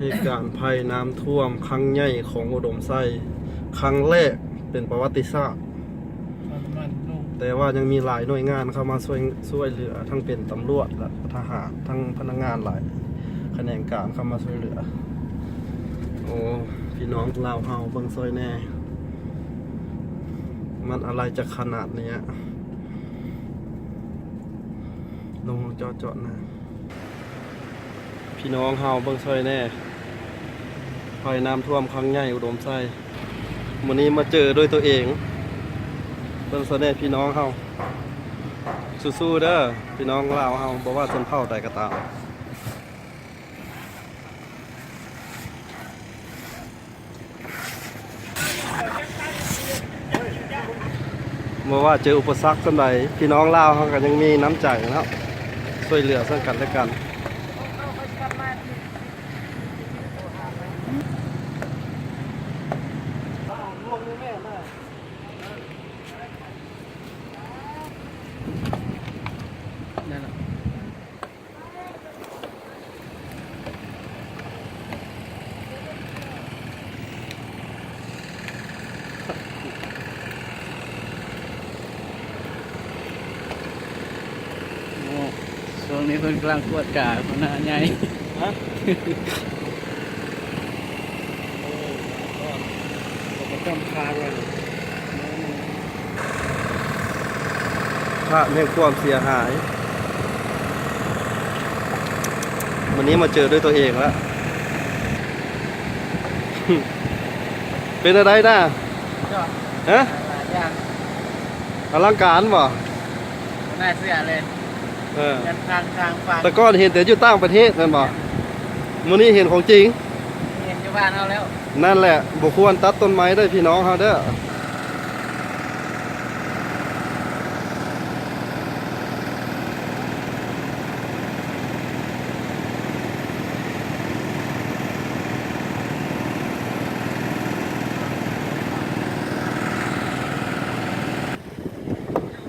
เหตุการณ์ภัยน้ำท่วมครั้งใหญ่ของอุดมไซครั้งแรกเป็นประวัติศาสตร์แต่ว่ายังมีหลายหน่วยงานเข้ามาช่วยเหลือทั้งเป็นตำรวจและทหารทั้งพนักงานหลายแขนงการเข้ามาช่วยเหลือโอ้พี่น้องลาวเฮาเบิ่งซอยแน่มันอะไรจะขนาดนี้ลงจอดนะพี่น้องเฮาเบิ่งซอยแน่ภัยน้ำท่วมครั้งใหญ่อุดมไซวันนี้มาเจอด้วยตัวเองเบิ่งซอยแน่พี่น้องเฮาสู้ๆเด้อพี่น้องลาวเฮาบอกว่าชนเผ่าใดก็ตามเมื่อว่าเจออุปสรรคสักใดพี่น้องลาวเขาก็ยังมีน้ำใจนะครับช่วยเหลือซึ่งกันและกันช่วงนี้เพิ่นกำลังตรวจกาคนหน้าใหญ่ฮะประจำทางเลยภาพแห่งความเสียหายวันนี้มาเจอด้วยตัวเองแล้ว เป็นอะไรนะฮะอลังการบ่น่าเสียเลยกันทางฟังแต่ก็เห็นแต่อยู่ต่างประเทศนั่นบ่วันนี้เห็นของจริงเห็นอยู่บ้านเราแล้วนั่นแหละบ่ควรตัดต้นไม้ได้พี่น้องเฮาเด้อ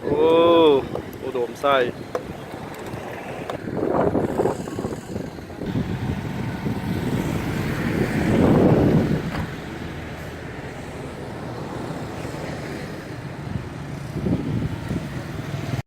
โอ้อุดมไส้